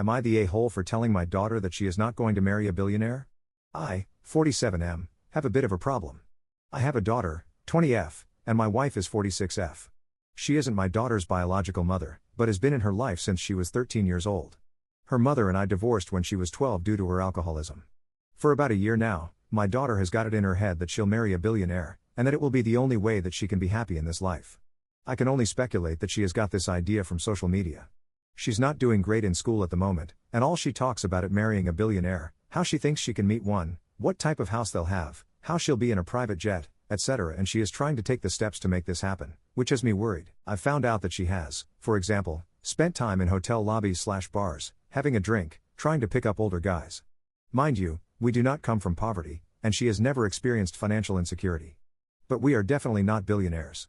Am I the a-hole for telling my daughter that she is not going to marry a billionaire? I, 47M, have a bit of a problem. I have a daughter, 20F, and my wife is 46F. She isn't my daughter's biological mother, but has been in her life since she was 13 years old. Her mother and I divorced when she was 12 due to her alcoholism. For about a year now, my daughter has got it in her head that she'll marry a billionaire, and that it will be the only way that she can be happy in this life. I can only speculate that she has got this idea from social media. She's not doing great in school at the moment, and all she talks about it marrying a billionaire, how she thinks she can meet one, what type of house they'll have, how she'll be in a private jet, etc. And she is trying to take the steps to make this happen, which has me worried. I've found out that she has, for example, spent time in hotel lobbies/bars, having a drink, trying to pick up older guys. Mind you, we do not come from poverty, and she has never experienced financial insecurity. But we are definitely not billionaires.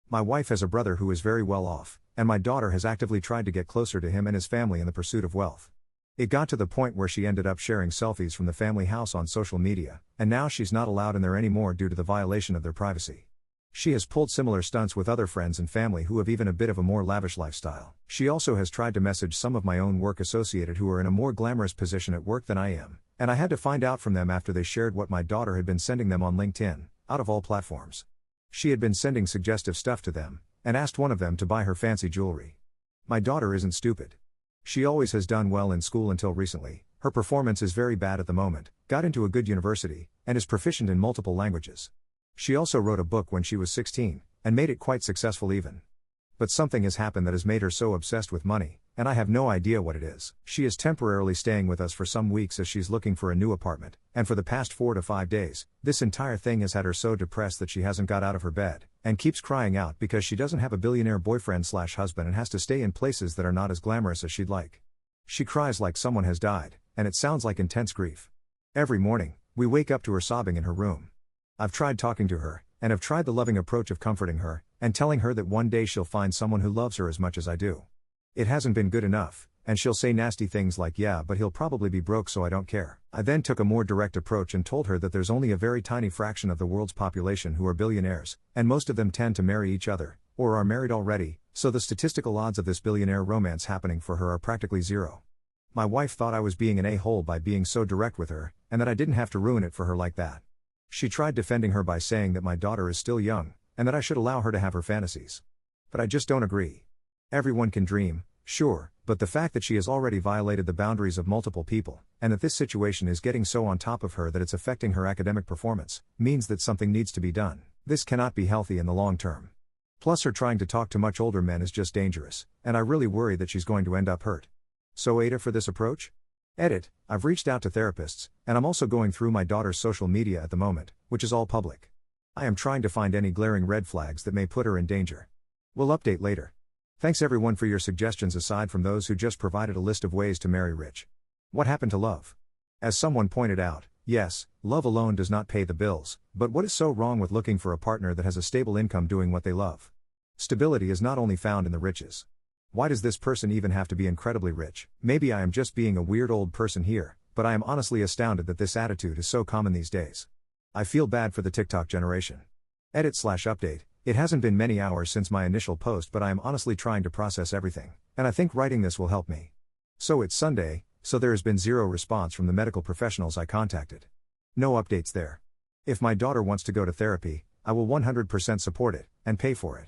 My wife has a brother who is very well off, and my daughter has actively tried to get closer to him and his family in the pursuit of wealth. It got to the point where she ended up sharing selfies from the family house on social media, and now she's not allowed in there anymore due to the violation of their privacy. She has pulled similar stunts with other friends and family who have even a bit of a more lavish lifestyle. She also has tried to message some of my own work associated who are in a more glamorous position at work than I am, and I had to find out from them after they shared what my daughter had been sending them on LinkedIn, out of all platforms. She had been sending suggestive stuff to them, and asked one of them to buy her fancy jewelry. My daughter isn't stupid. She always has done well in school until recently. Her performance is very bad at the moment, got into a good university, and is proficient in multiple languages. She also wrote a book when she was 16, and made it quite successful even. But something has happened that has made her so obsessed with money, and I have no idea what it is. She is temporarily staying with us for some weeks as she's looking for a new apartment, and for the past 4 to 5 days, this entire thing has had her so depressed that she hasn't got out of her bed, and keeps crying out because she doesn't have a billionaire boyfriend/husband and has to stay in places that are not as glamorous as she'd like. She cries like someone has died, and it sounds like intense grief. Every morning, we wake up to her sobbing in her room. I've tried talking to her, and have tried the loving approach of comforting her, and telling her that one day she'll find someone who loves her as much as I do. It hasn't been good enough, and she'll say nasty things like, "Yeah, but he'll probably be broke, so I don't care." I then took a more direct approach and told her that there's only a very tiny fraction of the world's population who are billionaires, and most of them tend to marry each other, or are married already, so the statistical odds of this billionaire romance happening for her are practically zero. My wife thought I was being an a-hole by being so direct with her, and that I didn't have to ruin it for her like that. She tried defending her by saying that my daughter is still young, and that I should allow her to have her fantasies. But I just don't agree. Everyone can dream, sure, but the fact that she has already violated the boundaries of multiple people, and that this situation is getting so on top of her that it's affecting her academic performance, means that something needs to be done. This cannot be healthy in the long term. Plus her trying to talk to much older men is just dangerous, and I really worry that she's going to end up hurt. So Ada for this approach? Edit, I've reached out to therapists, and I'm also going through my daughter's social media at the moment, which is all public. I am trying to find any glaring red flags that may put her in danger. We'll update later. Thanks everyone for your suggestions aside from those who just provided a list of ways to marry rich. What happened to love? As someone pointed out, yes, love alone does not pay the bills, but what is so wrong with looking for a partner that has a stable income doing what they love? Stability is not only found in the riches. Why does this person even have to be incredibly rich? Maybe I am just being a weird old person here, but I am honestly astounded that this attitude is so common these days. I feel bad for the TikTok generation. Edit/update. It hasn't been many hours since my initial post, but I am honestly trying to process everything, and I think writing this will help me. So it's Sunday, so there has been zero response from the medical professionals I contacted. No updates there. If my daughter wants to go to therapy, I will 100% support it, and pay for it.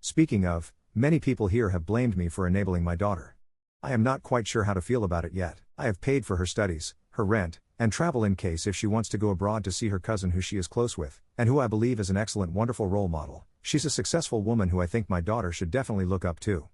Speaking of, many people here have blamed me for enabling my daughter. I am not quite sure how to feel about it yet. I have paid for her studies, her rent, and travel in case if she wants to go abroad to see her cousin who she is close with, and who I believe is an excellent, wonderful role model. She's a successful woman who I think my daughter should definitely look up to.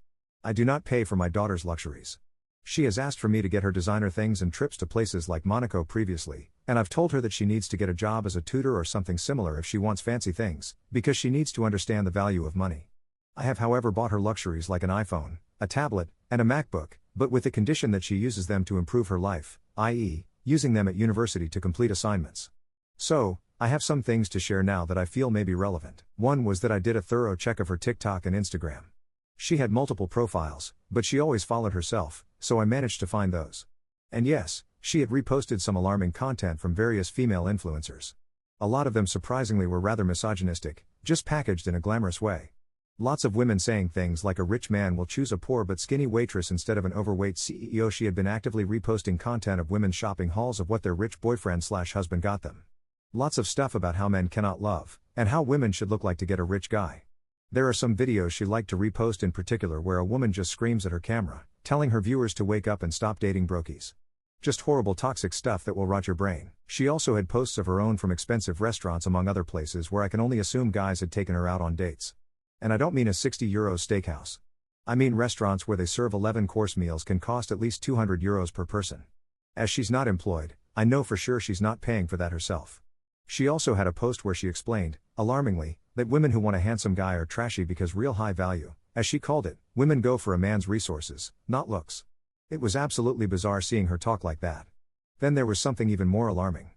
I do not pay for my daughter's luxuries. She has asked for me to get her designer things and trips to places like Monaco previously, and I've told her that she needs to get a job as a tutor or something similar if she wants fancy things, because she needs to understand the value of money. I have however bought her luxuries like an iPhone, a tablet, and a MacBook, but with the condition that she uses them to improve her life, i.e., using them at university to complete assignments. So, I have some things to share now that I feel may be relevant. One was that I did a thorough check of her TikTok and Instagram. She had multiple profiles, but she always followed herself, so I managed to find those. And yes, she had reposted some alarming content from various female influencers. A lot of them surprisingly were rather misogynistic, just packaged in a glamorous way. Lots of women saying things like a rich man will choose a poor but skinny waitress instead of an overweight CEO. She had been actively reposting content of women's shopping hauls of what their rich boyfriend/husband got them. Lots of stuff about how men cannot love, and how women should look like to get a rich guy. There are some videos she liked to repost in particular where a woman just screams at her camera, telling her viewers to wake up and stop dating brokies. Just horrible toxic stuff that will rot your brain. She also had posts of her own from expensive restaurants among other places where I can only assume guys had taken her out on dates. And I don't mean a €60 steakhouse. I mean restaurants where they serve 11-course meals can cost at least €200 per person. As she's not employed, I know for sure she's not paying for that herself. She also had a post where she explained, alarmingly, that women who want a handsome guy are trashy because real high value, as she called it, women go for a man's resources, not looks. It was absolutely bizarre seeing her talk like that. Then there was something even more alarming.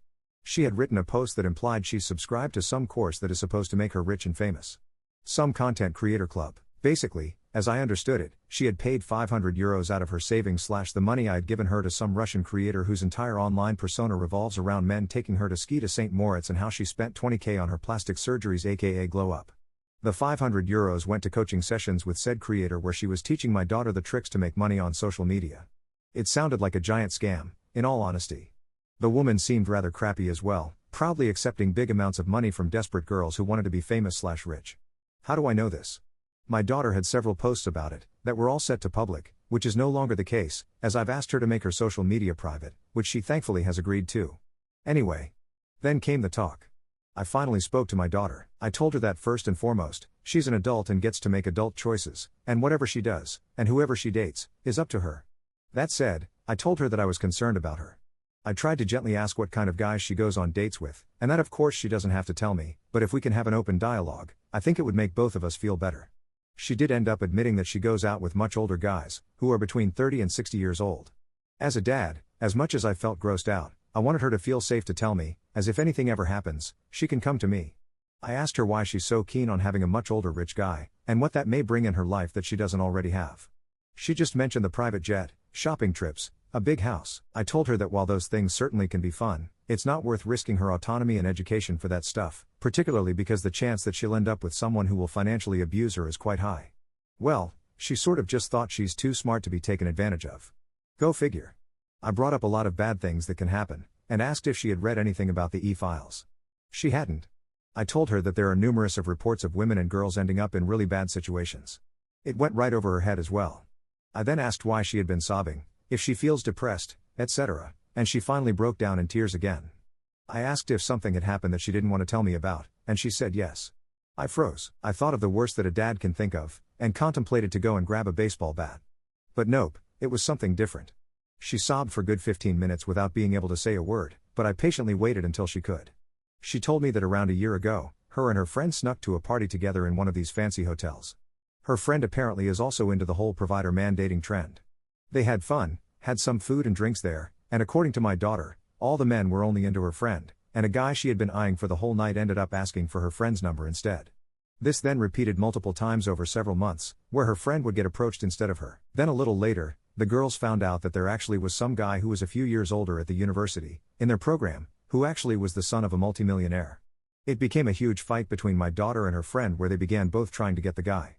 She had written a post that implied she's subscribed to some course that is supposed to make her rich and famous. Some content creator club. Basically, as I understood it, she had paid €500 out of her savings / the money I had given her to some Russian creator whose entire online persona revolves around men taking her to ski to St. Moritz, and how she spent $20,000 on her plastic surgeries aka glow up. The €500 went to coaching sessions with said creator where she was teaching my daughter the tricks to make money on social media. It sounded like a giant scam, in all honesty. The woman seemed rather crappy as well, proudly accepting big amounts of money from desperate girls who wanted to be famous / rich. How do I know this? My daughter had several posts about it, that were all set to public, which is no longer the case, as I've asked her to make her social media private, which she thankfully has agreed to. Anyway. Then came the talk. I finally spoke to my daughter. I told her that first and foremost, she's an adult and gets to make adult choices, and whatever she does, and whoever she dates, is up to her. That said, I told her that I was concerned about her. I tried to gently ask what kind of guys she goes on dates with, and that of course she doesn't have to tell me, but if we can have an open dialogue, I think it would make both of us feel better. She did end up admitting that she goes out with much older guys, who are between 30 and 60 years old. As a dad, as much as I felt grossed out, I wanted her to feel safe to tell me, as if anything ever happens, she can come to me. I asked her why she's so keen on having a much older rich guy, and what that may bring in her life that she doesn't already have. She just mentioned the private jet, shopping trips, a big house. I told her that while those things certainly can be fun, it's not worth risking her autonomy and education for that stuff, particularly because the chance that she'll end up with someone who will financially abuse her is quite high. Well, she sort of just thought she's too smart to be taken advantage of. Go figure. I brought up a lot of bad things that can happen, and asked if she had read anything about the E-files. She hadn't. I told her that there are numerous of reports of women and girls ending up in really bad situations. It went right over her head as well. I then asked why she had been sobbing, if she feels depressed, etc., and she finally broke down in tears again. I asked if something had happened that she didn't want to tell me about, and she said yes. I froze. I thought of the worst that a dad can think of, and contemplated to go and grab a baseball bat. But nope, it was something different. She sobbed for a good 15 minutes without being able to say a word, but I patiently waited until she could. She told me that around a year ago, her and her friend snuck to a party together in one of these fancy hotels. Her friend apparently is also into the whole provider mandating trend. They had fun, had some food and drinks there, and according to my daughter, all the men were only into her friend, and a guy she had been eyeing for the whole night ended up asking for her friend's number instead. This then repeated multiple times over several months, where her friend would get approached instead of her. Then a little later, the girls found out that there actually was some guy who was a few years older at the university, in their program, who actually was the son of a multimillionaire. It became a huge fight between my daughter and her friend where they began both trying to get the guy.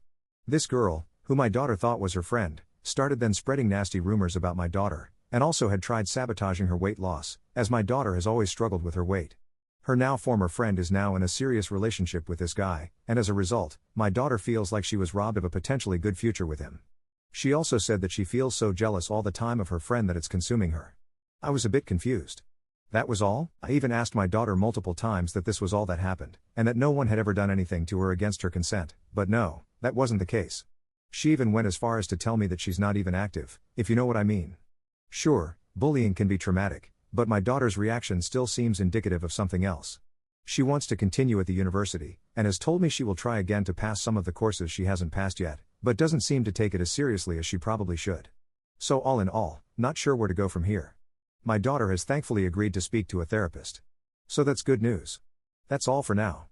This girl, who my daughter thought was her friend, started then spreading nasty rumors about my daughter, and also had tried sabotaging her weight loss, as my daughter has always struggled with her weight. Her now former friend is now in a serious relationship with this guy, and as a result, my daughter feels like she was robbed of a potentially good future with him. She also said that she feels so jealous all the time of her friend that it's consuming her. I was a bit confused. That was all? I even asked my daughter multiple times that this was all that happened, and that no one had ever done anything to her against her consent, but no, that wasn't the case. She even went as far as to tell me that she's not even active, if you know what I mean. Sure, bullying can be traumatic, but my daughter's reaction still seems indicative of something else. She wants to continue at the university, and has told me she will try again to pass some of the courses she hasn't passed yet, but doesn't seem to take it as seriously as she probably should. So all in all, not sure where to go from here. My daughter has thankfully agreed to speak to a therapist. So that's good news. That's all for now.